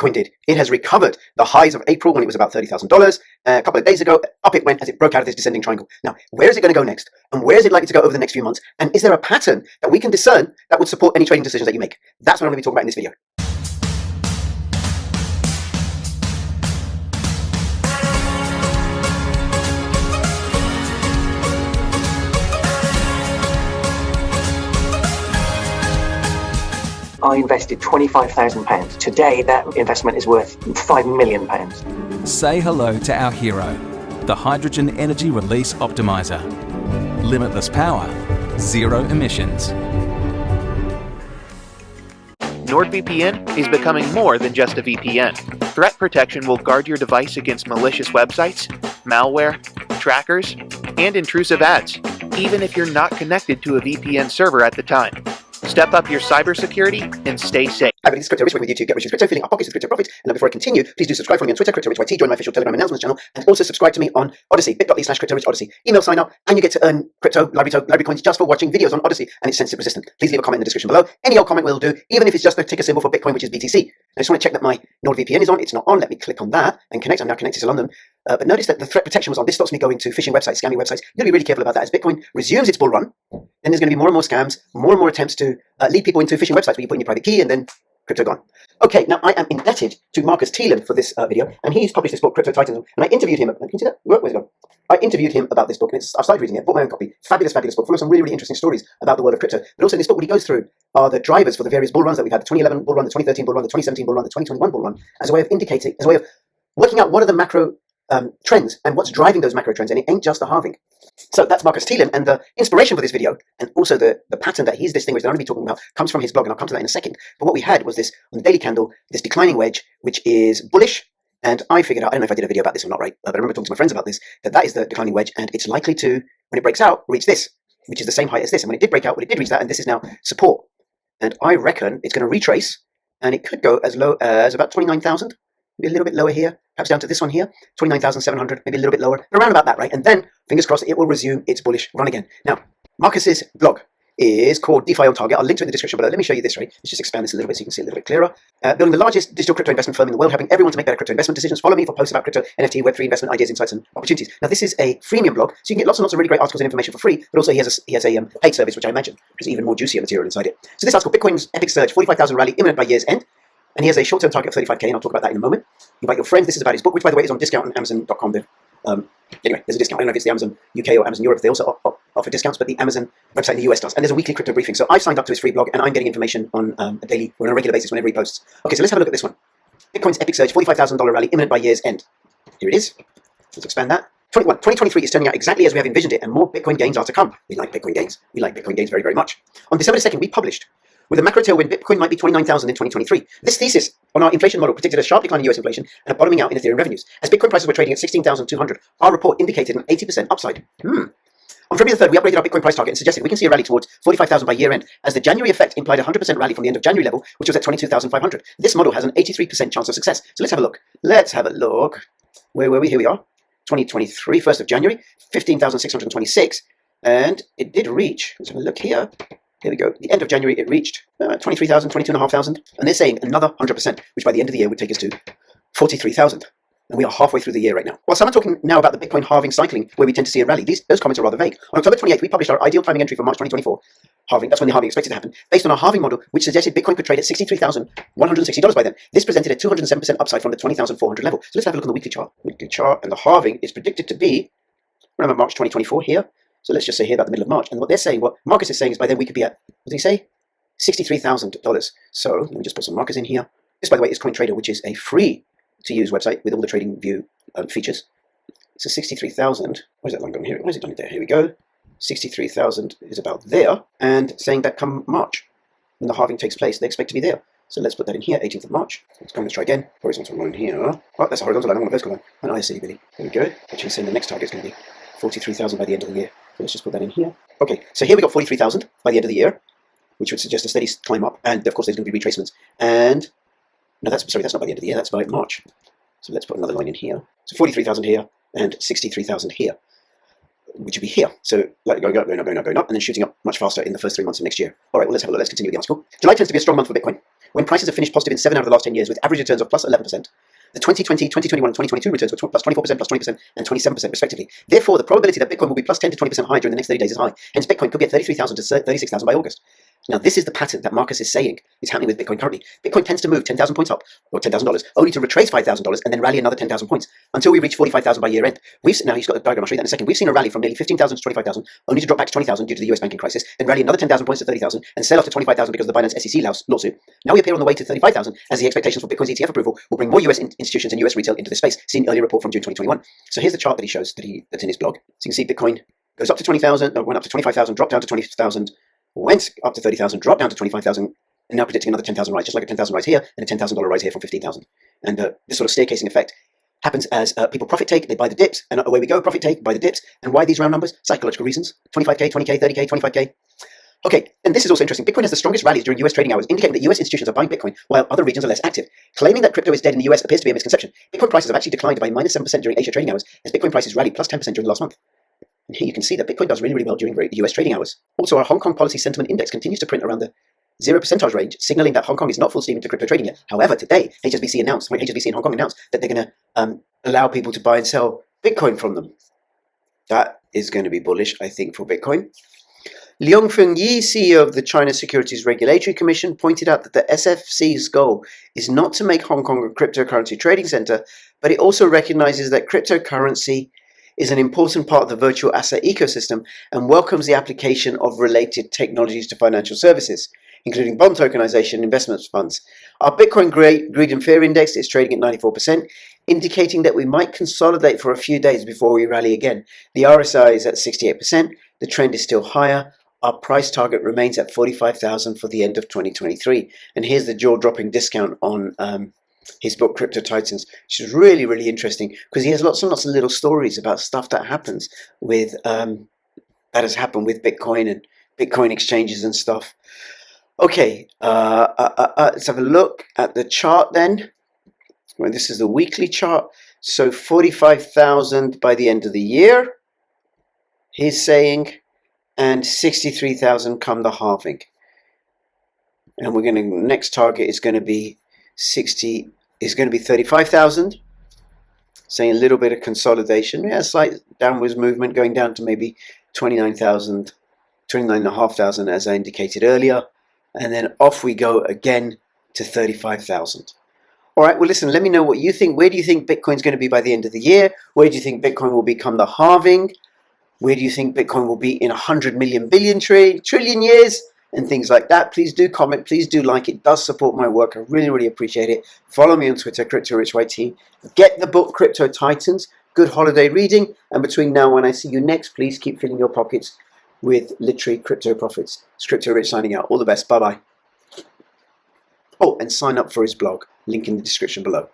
Bitcoin did. It has recovered the highs of April when it was about $30,000. A couple of days ago, up it went as it broke out of this descending triangle. Now, where is it going to go next? And where is it likely to go over the next few months? And is there a pattern that we can discern that would support any trading decisions that you make? That's what I'm going to be talking about in this video. I invested £25,000. Today, that investment is worth £5 million. Say hello to our hero, the Hydrogen Energy Release Optimizer. Limitless power, zero emissions. NordVPN is becoming more than just a VPN. Threat protection will guard your device against malicious websites, malware, trackers, and intrusive ads, even if you're not connected to a VPN server at the time. Step up your cybersecurity and stay safe. Hi, everybody, this is Crypto Rich, working with you to get rich with crypto, filling our pockets with crypto profits. And before I continue, please do subscribe for me on Twitter, CryptoRichYT, join my official Telegram announcements channel, and also subscribe to me on Odyssey, bit.ly/CryptoRichOdyssey. Email sign up, and you get to earn crypto library coins just for watching videos on Odyssey, and it's censorship resistant. Please leave a comment in the description below. Any old comment will do, even if it's just the ticker symbol for Bitcoin, which is BTC. I just want to check that my NordVPN is on. It's not on. Let me click on that and connect. I'm now connected to London. But notice that the threat protection was on. This stops me going to phishing websites, scamming websites. You've got to be really careful about that. As Bitcoin resumes its bull run, then there's going to be more and more scams, more and more attempts to lead people into phishing websites where you put in your private key and then crypto gone. Okay, now I am indebted to Marcus Thielen for this video, and he's published this book, Crypto Titans, and I interviewed him. Can you see that? Where's it gone? I interviewed him about this book, and I've started reading it, bought my own copy. Fabulous, fabulous book, full of some really, really interesting stories about the world of crypto. But also in this book, what he goes through are the drivers for the various bull runs that we've had, the 2011 bull run, the 2013 bull run, the 2017 bull run, the 2021 bull run, as a way of indicating, as a way of working out what are the macro trends and what's driving those macro trends, and it ain't just the halving. So that's Marcus Thielen, and the inspiration for this video, and also the pattern that he's distinguished that I'm going to be talking about, comes from his blog, and I'll come to that in a second. But what we had was this, on the daily candle, this declining wedge, which is bullish, and I figured out, I don't know if I did a video about this or not, right, but I remember talking to my friends about this, that is the declining wedge, and it's likely to, when it breaks out, reach this, which is the same height as this, and when it did break out, it did reach that, and this is now support. And I reckon it's going to retrace, and it could go as low as about 29,000, maybe a little bit lower here, perhaps down to this one here, 29,700, maybe a little bit lower, around about that, right? And then, fingers crossed, it will resume its bullish run again. Now, Marcus's blog is called DeFi on Target. I'll link to it in the description below. Let me show you this, right? Let's just expand this a little bit so you can see a little bit clearer. Building the largest digital crypto investment firm in the world, helping everyone to make better crypto investment decisions. Follow me for posts about crypto, NFT, Web3 investment ideas, insights, and opportunities. Now, this is a freemium blog, so you can get lots and lots of really great articles and information for free, but also he has a paid service, which I imagine is even more juicier material inside it. So this article, Bitcoin's epic surge, 45,000 rally imminent by year's end. And he has a short-term target of 35k, and I'll talk about that in a moment. Invite your friends. This is about his book, which, by the way, is on discount on Amazon.com. Anyway, there's a discount. I don't know if it's the Amazon UK or Amazon Europe. They also offer discounts, but the Amazon website in the US does. And there's a weekly crypto briefing. So I've signed up to his free blog, and I'm getting information on a daily or on a regular basis whenever he posts. Okay, so let's have a look at this one. Bitcoin's epic surge, $45,000 rally imminent by year's end. Here it is. Let's expand that. 2023 is turning out exactly as we have envisioned it, and more Bitcoin gains are to come. We like Bitcoin gains. We like Bitcoin gains very, very much. On December 2nd, we published, with a macro tailwind, Bitcoin might be 29,000 in 2023. This thesis on our inflation model predicted a sharp decline in US inflation and a bottoming out in Ethereum revenues. As Bitcoin prices were trading at 16,200, our report indicated an 80% upside. On February the 3rd, we upgraded our Bitcoin price target and suggested we can see a rally towards 45,000 by year end, as the January effect implied a 100% rally from the end of January level, which was at 22,500. This model has an 83% chance of success. So let's have a look. Let's have a look. Where were we? Here we are. 2023, 1st of January, 15,626. And it did reach, let's have a look here. Here we go. The end of January, it reached 23,000, 22,500. And they're saying another 100%, which by the end of the year would take us to 43,000. And we are halfway through the year right now. While some are talking now about the Bitcoin halving cycling, where we tend to see a rally, those comments are rather vague. On October 28th, we published our ideal timing entry for March 2024. Halving, that's when the halving expected to happen, based on our halving model, which suggested Bitcoin could trade at $63,160 by then. This presented a 207% upside from the 20,400 level. So let's have a look on the weekly chart. Weekly chart, and the halving is predicted to be around March 2024 here. So let's just say here about the middle of March. And what they're saying, what Marcus is saying, is by then we could be at, what did he say? $63,000. So let me just put some markers in here. This, by the way, is CoinTrader, which is a free-to-use website with all the trading view features. So 63,000. Where's that line going here? Where's it done there? Here we go. 63,000 is about there. And saying that come March, when the halving takes place, they expect to be there. So let's put that in here, 18th of March. Let's try again. Horizontal line here. Oh, that's a horizontal line. I want a vertical line. And I see, Billy. There we go. Actually saying the next target is going to be 43,000 by the end of the year. So let's just put that in here. Okay, so here we got 43,000 by the end of the year, which would suggest a steady climb up. And of course, there's going to be retracements. And no, that's not by the end of the year. That's by March. So let's put another line in here. So 43,000 here and 63,000 here, which would be here. So like going up, and then shooting up much faster in the first 3 months of next year. All right, well, let's have a look. Let's continue with the article. July tends to be a strong month for Bitcoin, when prices have finished positive in 7 out of the last 10 years with average returns of plus 11%. The 2020, 2021, and 2022 returns were plus 24%, plus 20%, and 27% respectively. Therefore, the probability that Bitcoin will be plus 10 to 20% higher during the next 30 days is high. Hence, Bitcoin could be at 33,000 to 36,000 by August. Now, this is the pattern that Marcus is saying is happening with Bitcoin currently. Bitcoin tends to move 10,000 points up, or $10,000, only to retrace $5,000 and then rally another 10,000 points until we reach 45,000 by year end. Now, he's got the diagram, I'll show you that in a second. We've seen a rally from nearly 15,000 to 25,000, only to drop back to 20,000 due to the US banking crisis, then rally another 10,000 points to 30,000, and sell off to 25,000 because of the Binance SEC lawsuit. Now we appear on the way to 35,000 as the expectations for Bitcoin's ETF approval will bring more US institutions and US retail into the space, seen earlier report from June 2021. So here's the chart that he shows that's in his blog. So you can see Bitcoin goes up to 20,000, went up to 25,000, dropped down to 20,000, went up to 30,000, dropped down to 25,000, and now predicting another 10,000 rise, just like a 10,000 rise here and a $10,000 rise here from 15,000. And this sort of staircasing effect happens as people profit take, they buy the dips, and away we go, profit take, buy the dips. And why these round numbers? Psychological reasons. 25K, 20K, 30K, 25K. Okay, and this is also interesting. Bitcoin has the strongest rallies during US trading hours, indicating that US institutions are buying Bitcoin while other regions are less active. Claiming that crypto is dead in the US appears to be a misconception. Bitcoin prices have actually declined by minus 7% during Asia trading hours, as Bitcoin prices rallied plus 10% during the last month. And here you can see that Bitcoin does really, really well during the US trading hours. Also, our Hong Kong policy sentiment index continues to print around the 0% range, signaling that Hong Kong is not full steam into crypto trading yet. However, today, HSBC in Hong Kong announced that they're going to allow people to buy and sell Bitcoin from them. That is going to be bullish, I think, for Bitcoin. Liang Fengyi, CEO of the China Securities Regulatory Commission, pointed out that the SFC's goal is not to make Hong Kong a cryptocurrency trading center, but it also recognizes that cryptocurrency is an important part of the virtual asset ecosystem and welcomes the application of related technologies to financial services, including bond tokenization and investment funds. Our Bitcoin Greed and Fear Index is trading at 94%, indicating that we might consolidate for a few days before we rally again. The RSI is at 68%. The trend is still higher. Our price target remains at 45,000 for the end of 2023. And here's the jaw-dropping discount on his book, Crypto Titans, which is really, really interesting because he has lots and lots of little stories about stuff that happens with that has happened with Bitcoin and Bitcoin exchanges and stuff. Okay, let's have a look at the chart then. Well, this is the weekly chart. So 45,000 by the end of the year, he's saying, and 63,000 come the halving. And we're going to, next target is going to be 35,000. Saying a little bit of consolidation. Yeah, slight downwards movement going down to maybe 29,000, 29,500 as I indicated earlier. And then off we go again to 35,000. All right, well, listen, let me know what you think. Where do you think Bitcoin's going to be by the end of the year? Where do you think Bitcoin will become the halving? Where do you think Bitcoin will be in 100 million, billion, trillion years? And things like that. Please do comment. Please do like. It does support my work. I really, really appreciate it. Follow me on Twitter, CryptoRichYT. Get the book, Crypto Titans. Good holiday reading. And between now and when I see you next, please keep filling your pockets with literary crypto profits. It's Crypto Rich signing out. All the best. Bye-bye. Oh, and sign up for his blog. Link in the description below.